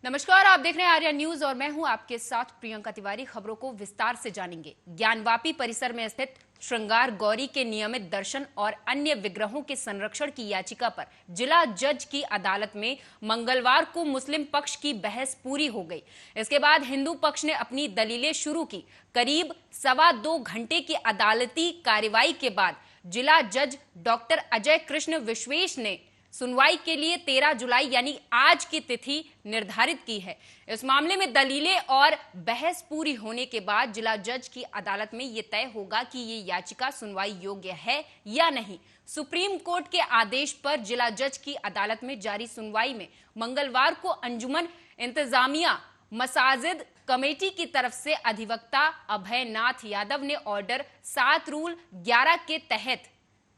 नमस्कार, आप देख रहे हैं आर्या न्यूज और मैं हूं आपके साथ प्रियंका तिवारी। खबरों को विस्तार से जानेंगे। ज्ञानवापी परिसर में स्थित श्रृंगार गौरी के नियमित दर्शन और अन्य विग्रहों के संरक्षण की याचिका पर जिला जज की अदालत में मंगलवार को मुस्लिम पक्ष की बहस पूरी हो गई। इसके बाद हिंदू पक्ष ने अपनी दलीलें शुरू की। करीब 2.25 घंटे की अदालती कार्रवाई के बाद जिला जज डॉक्टर अजय कृष्ण विश्वेश ने सुनवाई के लिए 13 जुलाई यानी आज की तिथि निर्धारित की है। इस मामले में दलीलें और बहस पूरी होने के बाद जिला जज की अदालत में यह तय होगा कि ये याचिका सुनवाई योग्य है या नहीं। सुप्रीम कोर्ट के आदेश पर जिला जज की अदालत में जारी सुनवाई में मंगलवार को अंजुमन इंतजामिया मसाजिद कमेटी की तरफ से अधिवक्ता अभय नाथ यादव ने ऑर्डर 7 रूल 11 के तहत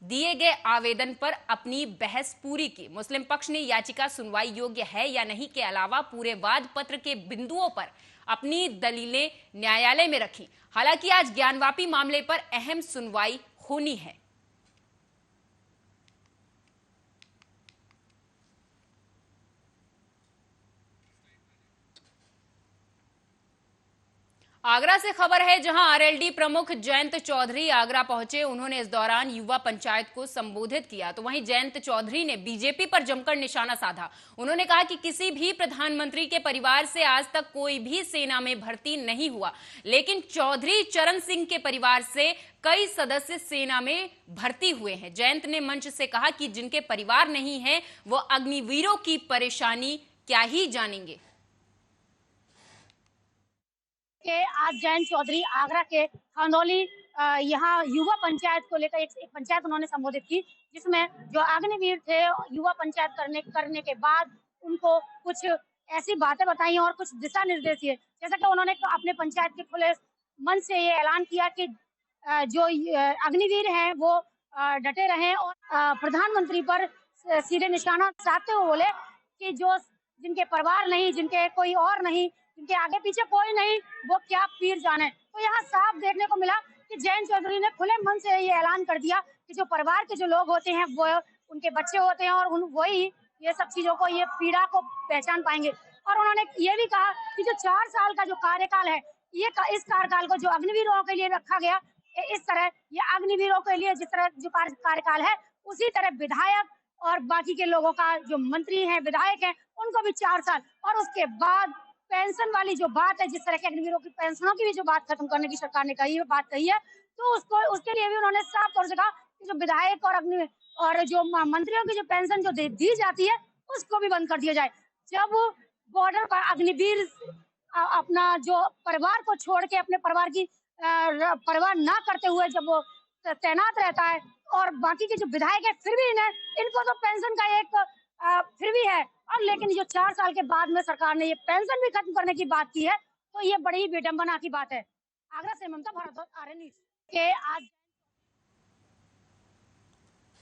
दिए गए आवेदन पर अपनी बहस पूरी की। मुस्लिम पक्ष ने याचिका सुनवाई योग्य है या नहीं के अलावा पूरे वाद पत्र के बिंदुओं पर अपनी दलीलें न्यायालय में रखी। हालांकि आज ज्ञानवापी मामले पर अहम सुनवाई होनी है। आगरा से खबर है, जहां आरएलडी प्रमुख जयंत चौधरी आगरा पहुंचे। उन्होंने इस दौरान युवा पंचायत को संबोधित किया। तो वहीं जयंत चौधरी ने बीजेपी पर जमकर निशाना साधा। उन्होंने कहा कि किसी भी प्रधानमंत्री के परिवार से आज तक कोई भी सेना में भर्ती नहीं हुआ, लेकिन चौधरी चरण सिंह के परिवार से कई सदस्य सेना में भर्ती हुए हैं। जयंत ने मंच से कहा कि जिनके परिवार नहीं है वो अग्निवीरों की परेशानी क्या ही जानेंगे। के आज जयंत चौधरी आगरा के खंदौली यहाँ युवा पंचायत को लेकर एक पंचायत उन्होंने संबोधित की, जिसमें जो अग्निवीर थे युवा पंचायत करने के बाद उनको कुछ ऐसी बातें बताई और कुछ दिशा निर्देश दिए। जैसा कि उन्होंने अपने पंचायत के खुले मन से ये ऐलान किया कि जो अग्निवीर हैं वो डटे रहें और प्रधानमंत्री पर सीधे निशाना साधते हुए बोले कि जो जिनके परिवार नहीं, जिनके कोई और नहीं, जिनके आगे पीछे कोई नहीं, वो क्या पीर जाने। तो यहाँ साफ देखने को मिला कि जयंत चौधरी ने खुले मन से ये ऐलान कर दिया कि जो परिवार के जो लोग होते हैं वो उनके बच्चे होते हैं और वही ये सब चीजों को, ये पीड़ा को पहचान पाएंगे। और उन्होंने ये भी कहा कि जो 4 साल का जो कार्यकाल है, ये इस कार्यकाल को जो अग्निवीरों के लिए रखा गया, इस तरह ये अग्निवीरों के लिए जिस तरह जो कार्यकाल है, उसी तरह विधायक और बाकी के लोगों का जो मंत्री हैं, विधायक हैं, उनको भी 4 साल। और उसके बाद पेंशन वाली जो बात है, जिस तरह के अग्निवीरों की पेंशनों की भी जो बात खत्म करने की सरकार ने बात कही है, तो उसके लिए भी उन्होंने साफ तौर से कहा कि जो विधायक और जो मंत्रियों की जो पेंशन जो दी जाती है, उसको भी बंद कर दिया जाए। जब बॉर्डर पर अग्निवीर अपना जो परिवार को छोड़ के अपने परिवार की परवाह ना करते हुए जब वो तैनात रहता है और बाकी के जो विधायक है फिर भी इनको तो पेंशन का एक फिर भी है, और लेकिन जो 4 साल के बाद में सरकार ने ये पेंशन भी खत्म करने की बात की है, तो ये बड़ी ही विडंबना की बात है। आगरा से ममता भारद्वाज, आर्य न्यूज के आज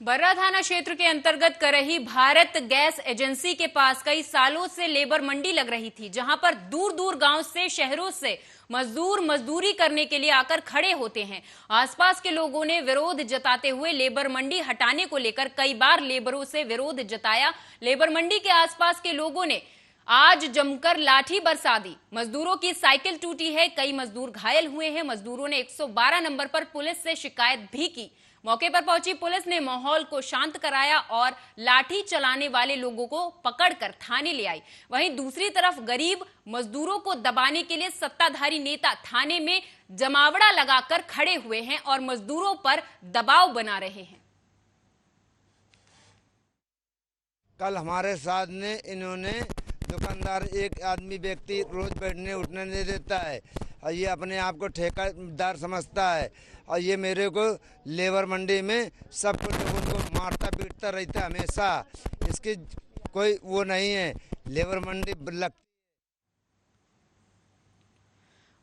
बर्रा थाना क्षेत्र के अंतर्गत करही भारत गैस एजेंसी के पास कई सालों से लेबर मंडी लग रही थी, जहां पर दूर दूर गांव से, शहरों से मजदूर मजदूरी करने के लिए आकर खड़े होते हैं। आसपास के लोगों ने विरोध जताते हुए लेबर मंडी हटाने को लेकर कई बार लेबरों से विरोध जताया। लेबर मंडी के आसपास के लोगों ने आज जमकर लाठी बरसा दी। मजदूरों की साइकिल टूटी है, कई मजदूर घायल हुए हैं। मजदूरों ने 112 नंबर पर पुलिस से शिकायत भी की। मौके पर पहुंची पुलिस ने माहौल को शांत कराया और लाठी चलाने वाले लोगों को पकड़कर थाने ले आई। वहीं दूसरी तरफ गरीब मजदूरों को दबाने के लिए सत्ताधारी नेता थाने में जमावड़ा लगाकर खड़े हुए हैं और मजदूरों पर दबाव बना रहे हैं। कल हमारे साथ ने इन्होंने दुकानदार एक आदमी व्यक्ति रोज बैठने उठने नहीं देता है और ये अपने आप को ठेकेदार समझता है और ये मेरे को लेबर मंडी में सब कुछ लोगों को मारता पीटता रहता है हमेशा। इसकी कोई वो नहीं है। लेबर मंडी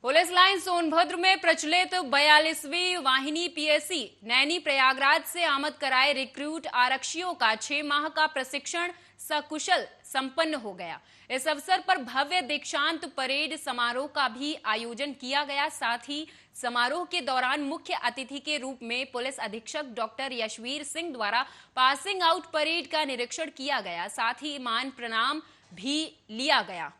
पुलिस लाइन सोनभद्र में प्रचलित 42वीं वाहिनी पीएससी नैनी प्रयागराज से आमद कराए रिक्रूट आरक्षियों का 6 माह का प्रशिक्षण सकुशल संपन्न हो गया। इस अवसर पर भव्य दीक्षांत परेड समारोह का भी आयोजन किया गया। साथ ही समारोह के दौरान मुख्य अतिथि के रूप में पुलिस अधीक्षक डॉक्टर यशवीर सिंह द्वारा पासिंग आउट परेड का निरीक्षण किया गया। साथ ही मान प्रणाम भी लिया गया।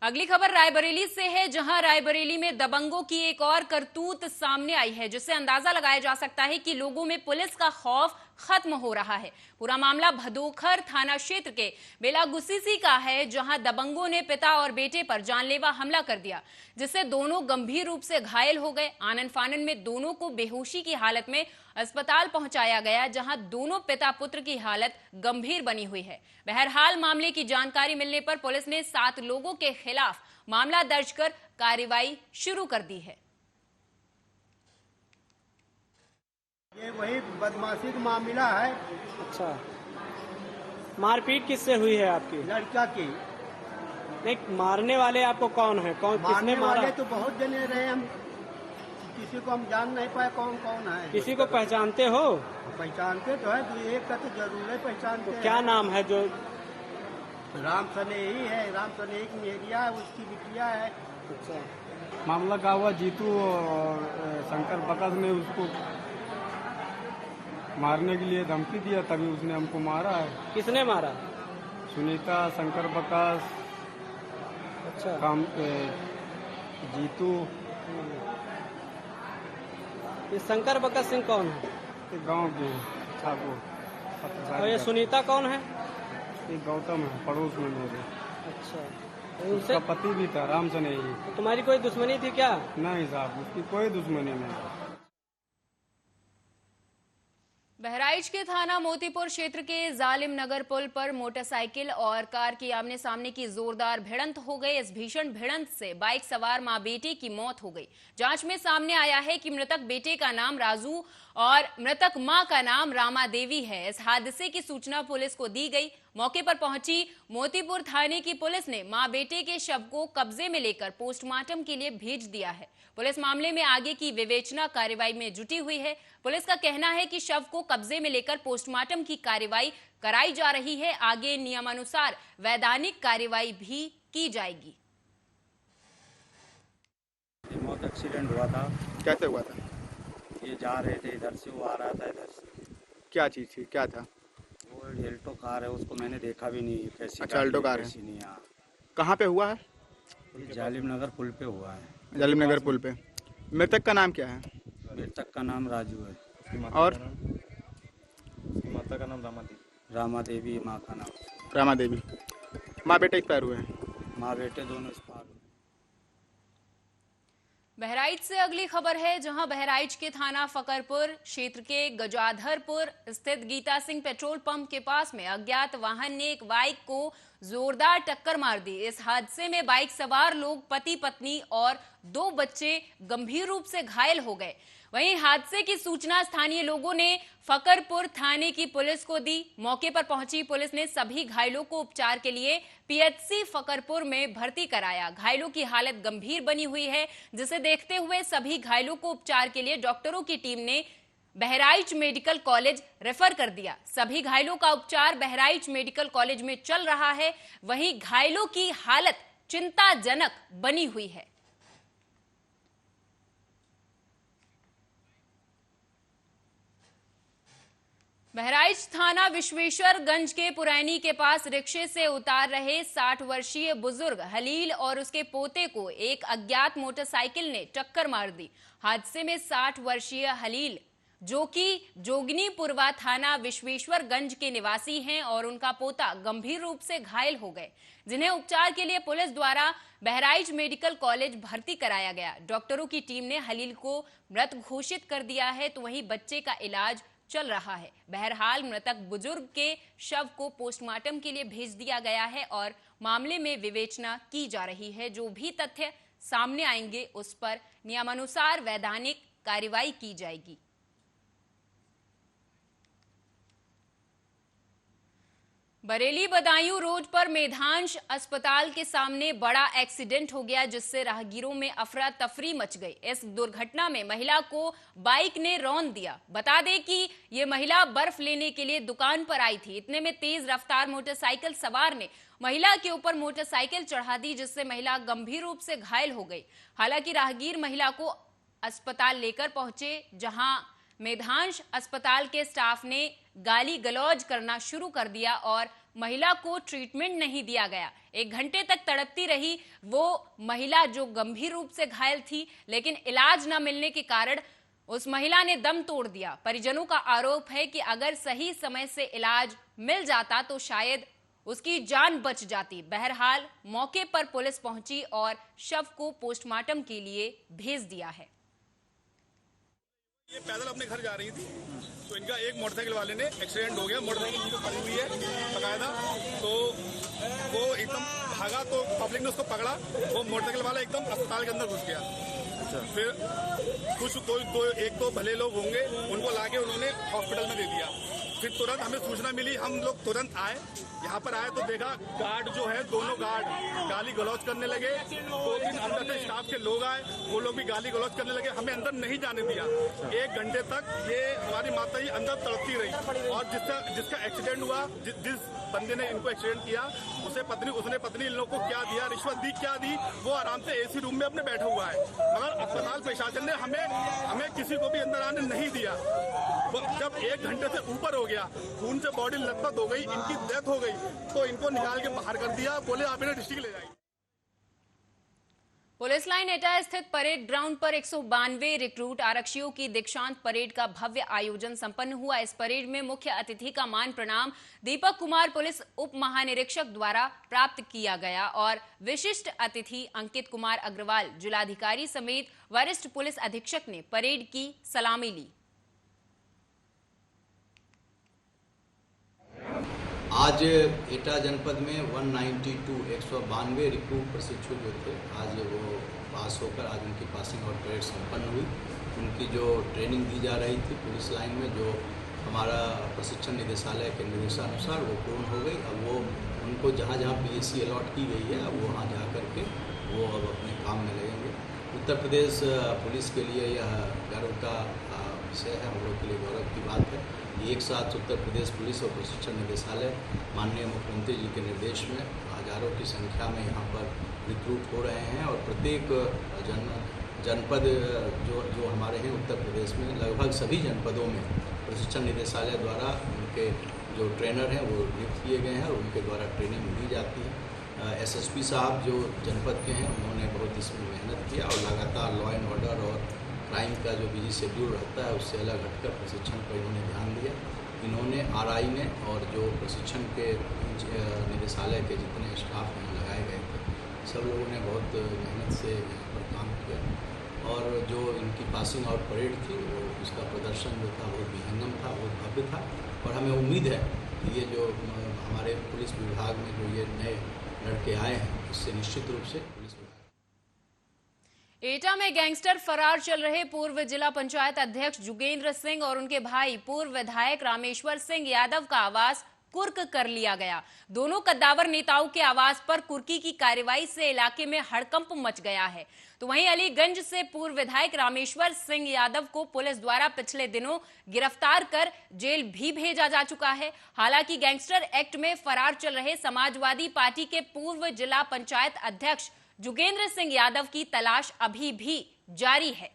अगली खबर रायबरेली से है, जहां रायबरेली में दबंगों की एक और करतूत सामने आई है, जिससे अंदाजा लगाया जा सकता है कि लोगों में पुलिस का खौफ खत्म हो रहा है। पूरा मामला भदोखर थाना क्षेत्र के बेलागुसीसी का है, जहां दबंगों ने पिता और बेटे पर जानलेवा हमला कर दिया, जिससे दोनों गंभीर रूप से घायल हो गए। आनन फानन में दोनों को बेहोशी की हालत में अस्पताल पहुंचाया गया, जहां दोनों पिता पुत्र की हालत गंभीर बनी हुई है। बहरहाल मामले की जानकारी मिलने पर पुलिस ने 7 लोगों के खिलाफ मामला दर्ज कर कार्रवाई शुरू कर दी है। ये वही बदमाशी का मामला है। अच्छा, मारपीट किससे हुई है आपकी? लड़का की। नहीं, मारने वाले आपको कौन है? कौन, किसने मारा? वाले तो बहुत जने रहे, हम किसी को हम जान नहीं पाए कौन कौन है। किसी को पहचानते हो? पहचानते तो है, तो एक का तो जरूर है पहचानते। तो क्या नाम है? जो राम सनेही है, राम सनेही की एरिया है, उसकी बिटिया है। अच्छा, मामला क्या हुआ, जीतू और शंकर बकस ने उसको मारने के लिए धमकी दिया, तभी उसने हमको मारा है। किसने मारा? सुनीता, शंकर बकस, अच्छा, जीतू। ये शंकर बकस सिंह कौन है? गांव के ठाकुर। और ये सुनीता कौन है? ये गौतम है, पड़ोस में मेरे। अच्छा, उसका पति भी था, राम सनेही। तो तुम्हारी कोई दुश्मनी थी क्या? नहीं साहब, उसकी कोई दुश्मनी नहीं। बहराइच के थाना मोतीपुर क्षेत्र के जालिम नगर पुल पर मोटरसाइकिल और कार की आमने सामने की जोरदार भिड़ंत हो गई। इस भीषण भिड़ंत से बाइक सवार मां बेटे की मौत हो गई। जांच में सामने आया है कि मृतक बेटे का नाम राजू और मृतक मां का नाम रामा देवी है। इस हादसे की सूचना पुलिस को दी गई। मौके पर पहुंची मोतीपुर थाने की पुलिस ने मां बेटे के शव को कब्जे में लेकर पोस्टमार्टम के लिए भेज दिया है। पुलिस मामले में आगे की विवेचना कार्रवाई में जुटी हुई है। पुलिस का कहना है कि शव को कब्जे में लेकर पोस्टमार्टम की कार्रवाई कराई जा रही है। आगे नियमानुसार वैधानिक कार्रवाई भी की जाएगी। मौत एक्सीडेंट हुआ था। कैसे हुआ था? ये जा रहे थे इधर से, वो आ रहा था इधर से। क्या चीज थी, क्या था? वो एल्टो कार है, उसको मैंने देखा भी नहीं कैसी। अच्छा, एल्टो कार है। नहीं, यहाँ कहाँ पे हुआ है? जालिम नगर पुल पे हुआ है। जालिम नगर पुल पे। मृतक का नाम क्या है? मृतक का नाम राजू है। और माता का नाम रामा देवी। रामा देवी माँ का नाम। रामा देवी। माँ बेटे एक्सपायर हुए हैं। माँ बेटे दोनों एक्सपायर हुए। बहराइच से अगली खबर है, जहां बहराइच के थाना फकरपुर क्षेत्र के गजाधरपुर स्थित गीता सिंह पेट्रोल पंप के पास में अज्ञात वाहन ने एक बाइक को जोरदार टक्कर मार दी। इस हादसे में बाइक सवार लोग पति पत्नी और 2 बच्चे गंभीर रूप से घायल हो गए। वहीं हादसे की सूचना स्थानीय लोगों ने फकरपुर थाने की पुलिस को दी। मौके पर पहुंची पुलिस ने सभी घायलों को उपचार के लिए पीएचसी फकरपुर में भर्ती कराया। घायलों की हालत गंभीर बनी हुई है, जिसे देखते हुए सभी घायलों को उपचार के लिए डॉक्टरों की टीम ने बहराइच मेडिकल कॉलेज रेफर कर दिया। सभी घायलों का उपचार बहराइच मेडिकल कॉलेज में चल रहा है। वहीं घायलों की हालत चिंताजनक बनी हुई है। बहराइच थाना विश्वेश्वरगंज के पुरैनी के पास रिक्शे से उतार रहे 60 वर्षीय बुजुर्ग हलील और उसके पोते को एक अज्ञात मोटरसाइकिल ने टक्कर मार दी। हादसे में 60 वर्षीय हलील, जो कि जोगनीपुरवा थाना विश्वेश्वरगंज के निवासी हैं, और उनका पोता गंभीर रूप से घायल हो गए, जिन्हें उपचार के लिए पुलिस द्वारा बहराइच मेडिकल कॉलेज भर्ती कराया गया। डॉक्टरों की टीम ने हलील को मृत घोषित कर दिया है, तो वहीं बच्चे का इलाज चल रहा है। बहरहाल मृतक बुजुर्ग के शव को पोस्टमार्टम के लिए भेज दिया गया है और मामले में विवेचना की जा रही है। जो भी तथ्य सामने आएंगे उस पर नियमानुसार वैधानिक कार्रवाई की जाएगी। बरेली बदायूं रोड पर मेधांश अस्पताल के सामने बड़ा एक्सीडेंट हो गया, जिससे राहगीरों में अफरा तफरी मच गई। इस दुर्घटना में महिला को बाइक ने रौंद दिया। बता दें कि ये महिला बर्फ लेने के लिए दुकान पर आई थी। इतने में तेज रफ्तार मोटरसाइकिल सवार ने महिला के ऊपर मोटरसाइकिल चढ़ा दी, जिससे महिला गंभीर रूप से घायल हो गई। हालांकि राहगीर महिला को अस्पताल लेकर पहुंचे, जहां मेधांश अस्पताल के स्टाफ ने गाली गलौज करना शुरू कर दिया और महिला को ट्रीटमेंट नहीं दिया गया। 1 घंटे तक तड़पती रही वो महिला जो गंभीर रूप से घायल थी, लेकिन इलाज न मिलने के कारण उस महिला ने दम तोड़ दिया। परिजनों का आरोप है कि अगर सही समय से इलाज मिल जाता तो शायद उसकी जान बच जाती। बहरहाल मौके पर पुलिस पहुंची और शव को पोस्टमार्टम के लिए भेज दिया है। ये पैदल अपने घर जा रही थी तो इनका एक मोटरसाइकिल वाले ने एक्सीडेंट हो गया। मोटरसाइकिल नीचे खड़ी हुई है बकायदा, तो वो एकदम भागा तो पब्लिक ने उसको पकड़ा। वो मोटरसाइकिल वाला एकदम अस्पताल के अंदर घुस गया। फिर कुछ एक दो भले लोग होंगे, उनको लाके उन्होंने हॉस्पिटल में दे दिया। फिर तुरंत हमें सूचना मिली, हम लोग तुरंत आए। यहाँ पर आए तो देखा गार्ड जो है, दोनों गार्ड गाली गलौज करने लगे। 2-3 अंदर से स्टाफ के लोग आए, वो लोग भी गाली गलौज करने लगे। हमें अंदर नहीं जाने दिया। 1 घंटे तक ये हमारी माता जी अंदर तड़पती रही। और जिसका एक्सीडेंट हुआ, जिस बंदे ने इनको एक्सीडेंट किया, उसने पत्नी इन लोगों को क्या दिया, रिश्वत दी, क्या दी, वो आराम से एसी रूम में अपने बैठा हुआ है। मगर अस्पताल प्रशासन ने हमें किसी को भी अंदर आने नहीं दिया। जब 1 घंटे से ऊपर हो गया, खून से बॉडी लथपथ हो गई, इनकी डेथ हो गई, तो इनको निकाल के बाहर कर दिया। बोले आप इन्हें डिस्ट्रिक्ट ले जाइए। पुलिस लाइन एटा स्थित परेड ग्राउंड पर 192 रिक्रूट आरक्षियों की दीक्षांत परेड का भव्य आयोजन संपन्न हुआ। इस परेड में मुख्य अतिथि का मान प्रणाम दीपक कुमार पुलिस उप महानिरीक्षक द्वारा प्राप्त किया गया और विशिष्ट अतिथि अंकित कुमार अग्रवाल जिलाधिकारी समेत वरिष्ठ पुलिस अधीक्षक ने परेड की सलामी ली। आज एटा जनपद में 192 रिक्रूट प्रशिक्षु जो थे, आज वो पास होकर आज उनकी पासिंग आउट परेड संपन्न हुई। उनकी जो ट्रेनिंग दी जा रही थी पुलिस लाइन में, जो हमारा प्रशिक्षण निदेशालय के निर्देशानुसार वो पूर्ण हो गई। अब वो उनको जहाँ जहाँ PSC अलॉट की गई है, अब वो वहाँ जा कर के वो अब अपने काम में लगेंगे। उत्तर प्रदेश पुलिस के लिए यह गर्व का विषय है, हम लोग के लिए गौरव की बात है। एक साथ उत्तर प्रदेश पुलिस और प्रशिक्षण निदेशालय माननीय मुख्यमंत्री जी के निर्देश में हजारों की संख्या में यहाँ पर रिक्रूट हो रहे हैं और प्रत्येक जनपद जो हमारे हैं उत्तर प्रदेश में, लगभग सभी जनपदों में प्रशिक्षण निदेशालय द्वारा उनके जो ट्रेनर हैं वो नियुक्त किए गए हैं और उनके द्वारा ट्रेनिंग दी जाती है। SSP साहब जो जनपद के हैं, उन्होंने बहुत इसमें मेहनत किया और लगातार लॉ एंड ऑर्डर और क्राइम का जो बिजी शेड्यूल रहता है उससे अलग हटकर प्रशिक्षण पर इन्होंने ध्यान दिया। इन्होंने RI ने और जो प्रशिक्षण के निदेशालय के जितने स्टाफ यहाँ लगाए गए थे, सब लोगों ने बहुत मेहनत से यहाँ पर काम किया और जो इनकी पासिंग आउट परेड थी वो उसका प्रदर्शन जो था बहुत विहंगम था, बहुत भव्य था। और हमें उम्मीद है कि ये जो हमारे पुलिस विभाग में जो ये नए लड़के आए हैं, इससे निश्चित रूप से पुलिस एटा में गैंगस्टर फरार चल रहे पूर्व जिला पंचायत अध्यक्ष जुगेंद्र सिंह और उनके भाई पूर्व विधायक रामेश्वर सिंह यादव का आवास कुर्क कर लिया गया। दोनों कद्दावर नेताओं के आवास पर कुर्की की कार्रवाई से इलाके में हड़कंप मच गया है। तो वहीं अलीगंज से पूर्व विधायक रामेश्वर सिंह यादव को पुलिस द्वारा पिछले दिनों गिरफ्तार कर जेल भी भेजा जा चुका है। हालांकि गैंगस्टर एक्ट में फरार चल रहे समाजवादी पार्टी के पूर्व जिला पंचायत अध्यक्ष जुगेंद्र सिंह यादव की तलाश अभी भी जारी है।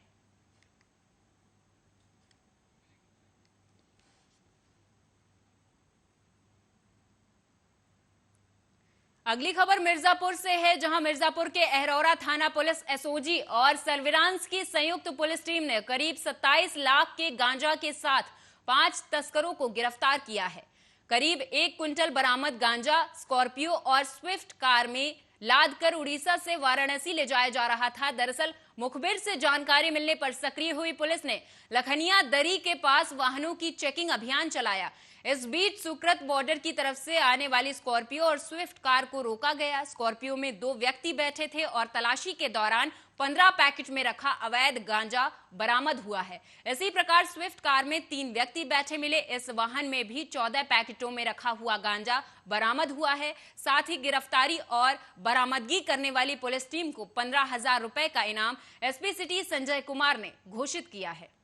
अगली खबर मिर्जापुर से है, जहां मिर्जापुर के अहरौरा थाना पुलिस SOG और सर्विलांस की संयुक्त पुलिस टीम ने करीब 27 लाख के गांजा के साथ 5 तस्करों को गिरफ्तार किया है। करीब 1 क्विंटल बरामद गांजा स्कॉर्पियो और स्विफ्ट कार में लाद कर उड़ीसा से वाराणसी ले जाया जा रहा था। दरअसल मुखबिर से जानकारी मिलने पर सक्रिय हुई पुलिस ने लखनिया दरी के पास वाहनों की चेकिंग अभियान चलाया। इस बीच सुकृत बॉर्डर की तरफ से आने वाली स्कॉर्पियो और स्विफ्ट कार को रोका गया। स्कॉर्पियो में 2 व्यक्ति बैठे थे और तलाशी के दौरान 15 पैकेट में रखा अवैध गांजा बरामद हुआ है। इसी प्रकार स्विफ्ट कार में 3 व्यक्ति बैठे मिले। इस वाहन में भी 14 पैकेटों में रखा हुआ गांजा बरामद हुआ है। साथ ही गिरफ्तारी और बरामदगी करने वाली पुलिस टीम को 15,000 रुपए का इनाम SP सिटी संजय कुमार ने घोषित किया है।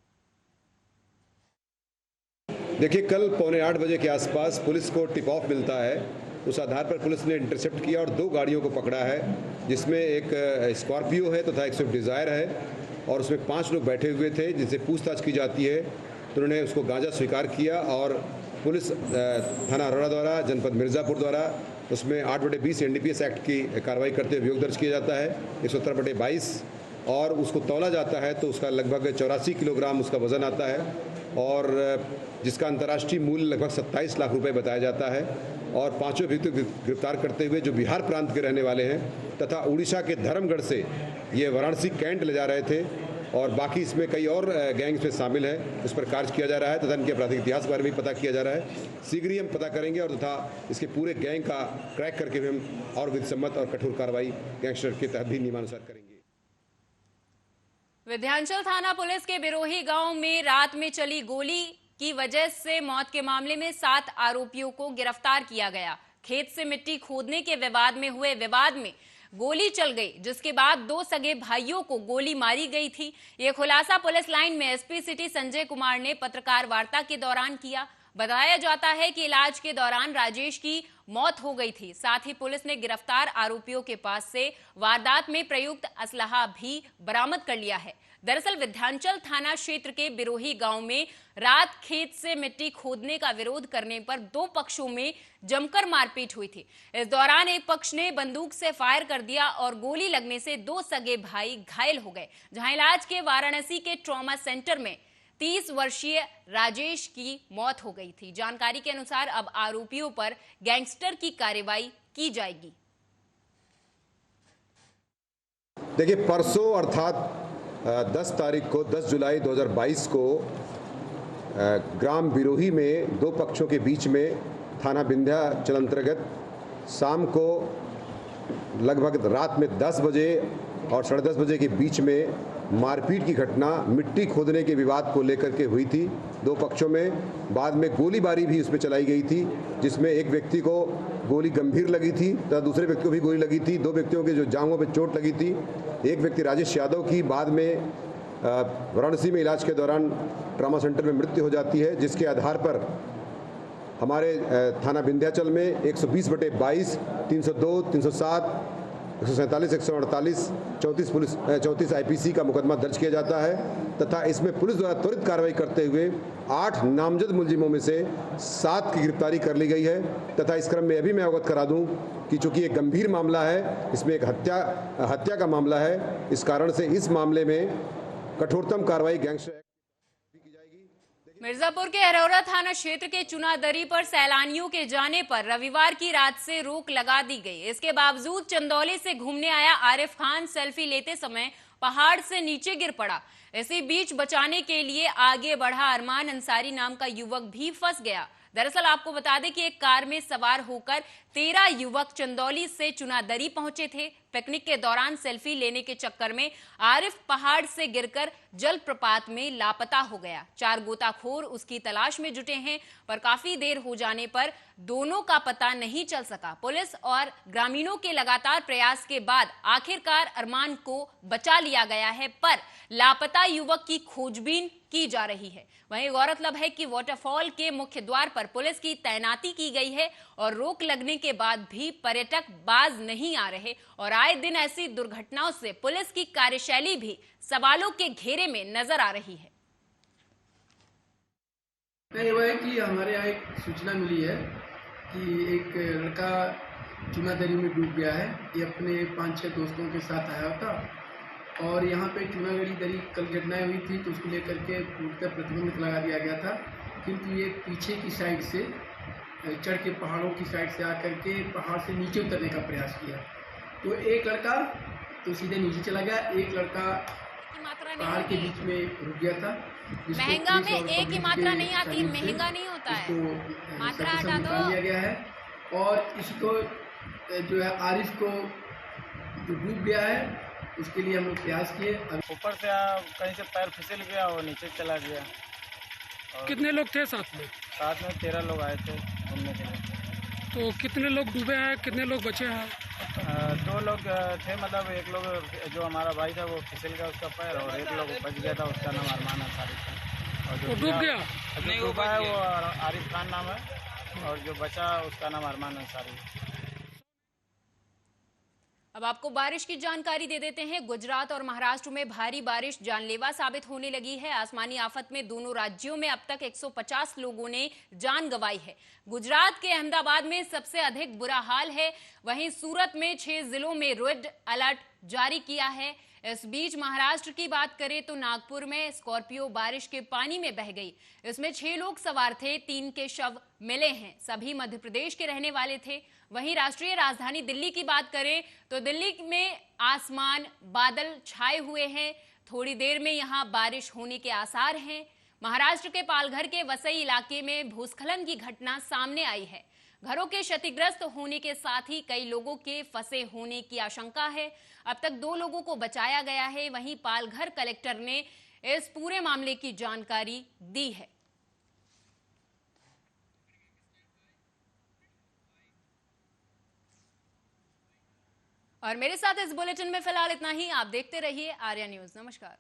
देखिए, कल 7:45 बजे के आसपास पुलिस को टिप ऑफ मिलता है। उस आधार पर पुलिस ने इंटरसेप्ट किया और 2 गाड़ियों को पकड़ा है, जिसमें एक स्कॉर्पियो है तथा एक स्विफ्ट डिज़ायर है और उसमें 5 लोग बैठे हुए थे, जिनसे पूछताछ की जाती है। तो उन्होंने उसको गांजा स्वीकार किया और पुलिस थाना अरोड़ा द्वारा, जनपद मिर्ज़ापुर द्वारा उसमें 8/20 NDPS एक्ट की कार्रवाई करते हुए अभियोग दर्ज किया जाता है 117/22 और उसको तौला जाता है तो उसका लगभग 84 किलोग्राम उसका वज़न आता है और जिसका अंतर्राष्ट्रीय मूल्य लगभग 27 लाख रुपए बताया जाता है। और पांचों अभियुक्त गिरफ्तार करते हुए जो बिहार प्रांत के रहने वाले हैं तथा उड़ीसा के धर्मगढ़ से ये वाराणसी कैंट ले जा रहे थे और बाकी इसमें कई और गैंग्स में शामिल हैं, उस पर कार्य किया जा रहा है तथा इनके आपराधिक इतिहास के बारे में पता किया जा रहा है। शीघ्र ही हम पता करेंगे और तथा इसके पूरे गैंग का क्रैक करके भी हम और विधिसम्मत और कठोर कार्रवाई गैंगस्टर के तहत भी नियमानुसार करेंगे। विंध्याचल थाना पुलिस के बिरोही गांव में रात में चली गोली की वजह से मौत के मामले में 7 आरोपियों को गिरफ्तार किया गया। खेत से मिट्टी खोदने के विवाद में हुए विवाद में गोली चल गई, जिसके बाद 2 सगे भाइयों को गोली मारी गई थी। ये खुलासा पुलिस लाइन में एसपी सिटी संजय कुमार ने पत्रकार वार्ता के दौरान किया। बताया जाता है कि इलाज के दौरान राजेश की मौत हो गई थी। साथ ही पुलिस ने गिरफ्तार आरोपियों के पास से वारदात में प्रयुक्त असलहा भी बरामद कर लिया है। दरअसल विंध्याचल थाना क्षेत्र के बिरोही गांव में रात खेत से मिट्टी खोदने का विरोध करने पर 2 पक्षों में जमकर मारपीट हुई थी। इस दौरान एक पक्ष ने बंदूक से फायर कर दिया और गोली लगने से 2 सगे भाई घायल हो गए, जहां इलाज के वाराणसी के ट्रॉमा सेंटर में 30 वर्षीय राजेश की मौत हो गई थी। जानकारी के अनुसार अब आरोपियों पर गैंगस्टर की कार्रवाई की जाएगी। देखिए, परसों अर्थात 10 जुलाई 2022 को ग्राम बिरोही में 2 पक्षों के बीच में थाना विंध्याचल अंतर्गत शाम को लगभग रात में 10 बजे और 10:30 बजे के बीच में मारपीट की घटना मिट्टी खोदने के विवाद को लेकर के हुई थी 2 पक्षों में। बाद में गोलीबारी भी उसमें चलाई गई थी, जिसमें एक व्यक्ति को गोली गंभीर लगी थी तथा दूसरे व्यक्ति को भी गोली लगी थी। 2 व्यक्तियों के जो जांघों पे चोट लगी थी, एक व्यक्ति राजेश यादव की बाद में वाराणसी में इलाज के दौरान ट्रॉमा सेंटर में मृत्यु हो जाती है, जिसके आधार पर हमारे थाना विंध्याचल में 120/22, 302, 307, 147, 148, 34 IPC का मुकदमा दर्ज किया जाता है तथा इसमें पुलिस द्वारा त्वरित कार्रवाई करते हुए 8 नामजद मुलजिमों में से 7 की गिरफ्तारी कर ली गई है। तथा इस क्रम में अभी मैं अवगत करा दूं कि चूंकि एक गंभीर मामला है, इसमें एक हत्या का मामला है, इस कारण से इस मामले में कठोरतम कार्रवाई गैंगस्टर की जाएगी। मिर्जापुर के अरोड़ा थाना क्षेत्र के चुनादरी पर सैलानियों के जाने पर रविवार की रात से रोक लगा दी गई। इसके बावजूद चंदौली से घूमने आया आरिफ खान सेल्फी लेते समय पहाड़ से नीचे गिर पड़ा। इसी बीच बचाने के लिए आगे बढ़ा अरमान अंसारी नाम का युवक भी फंस गया। दरअसल आपको बता दें कि एक कार में सवार होकर 13 युवक चंदौली से चुनादरी पहुंचे थे। पिकनिक के दौरान सेल्फी लेने के चक्कर में आरिफ पहाड़ से गिरकर जल प्रपात में लापता हो गया। 4 गोताखोर उसकी तलाश में जुटे हैं, पर काफी देर हो जाने पर दोनों का पता नहीं चल सका। पुलिस और ग्रामीणों के लगातार प्रयास के बाद आखिरकार अरमान को बचा लिया गया है, पर लापता युवक की खोजबीन की जा रही है। वहीं गौरतलब है कि वाटरफॉल के मुख्य द्वार पर पुलिस की तैनाती की गई है और रोक लगने के बाद भी पर्यटक बाज नहीं आ रहे और आए दिन ऐसी दुर्घटनाओं से पुलिस की कार्यशैली भी सवालों के घेरे में नजर आ रही है। ये है कि हमारे यहाँ एक सूचना मिली है कि एक लड़का चुनादरी में डूब गया है। ये अपने 5-6 दोस्तों के साथ आया था और यहाँ पे चुनागढ़ी दरी कल घटनाएं हुई थी तो उसको लेकर के पूर्णतः प्रतिबंध लगा दिया गया था, किंतु ये पीछे की साइड से चढ़ के पहाड़ों की साइड से आकर के पहाड़ से नीचे उतरने का प्रयास किया। तो एक लड़का तो सीधे नीचे चला गया, एक लड़का पहाड़ के बीच में रुक गया था। महंगा में एक ही मात्रा नहीं आती, महंगा नहीं होता है, मात्रा हटा दो। लिया गया है और इसको जो है आरिफ को जो डूब गया है उसके लिए हम लोग प्रयास किए। ऊपर से कहीं से पैर फिसल गया और नीचे चला गया। कितने लोग थे साथ में? साथ में 13 लोग आए थे घूमने के लिए। तो कितने लोग डूबे हैं, कितने लोग बचे हैं? 2 लोग थे, मतलब एक लोग जो हमारा भाई था वो फिसल गया उसका पैर, और एक लोग बच गया था, उसका नाम अरमान अंसारी था। और जो डूब गया नहीं डूबा है वो आरिफ खान नाम है और जो बचा उसका नाम अरमान अंसारी है। अब आपको बारिश की जानकारी दे देते हैं। गुजरात और महाराष्ट्र में भारी बारिश जानलेवा साबित होने लगी है। आसमानी आफत में दोनों राज्यों में अब तक 150 लोगों ने जान गंवाई है। गुजरात के अहमदाबाद में सबसे अधिक बुरा हाल है। वहीं सूरत में 6 जिलों में रेड अलर्ट जारी किया है। इस बीच महाराष्ट्र की बात करें तो नागपुर में स्कॉर्पियो बारिश के पानी में बह गई। इसमें 6 लोग सवार थे, 3 के शव मिले हैं। सभी मध्य प्रदेश के रहने वाले थे। वहीं राष्ट्रीय राजधानी दिल्ली की बात करें तो दिल्ली में आसमान बादल छाए हुए हैं। थोड़ी देर में यहां बारिश होने के आसार हैं। महाराष्ट्र के पालघर के वसई इलाके में भूस्खलन की घटना सामने आई है। घरों के क्षतिग्रस्त होने के साथ ही कई लोगों के फंसे होने की आशंका है। अब तक 2 लोगों को बचाया गया है। वहीं पालघर कलेक्टर ने इस पूरे मामले की जानकारी दी है। और मेरे साथ इस बुलेटिन में फिलहाल इतना ही। आप देखते रहिए आर्या न्यूज। नमस्कार।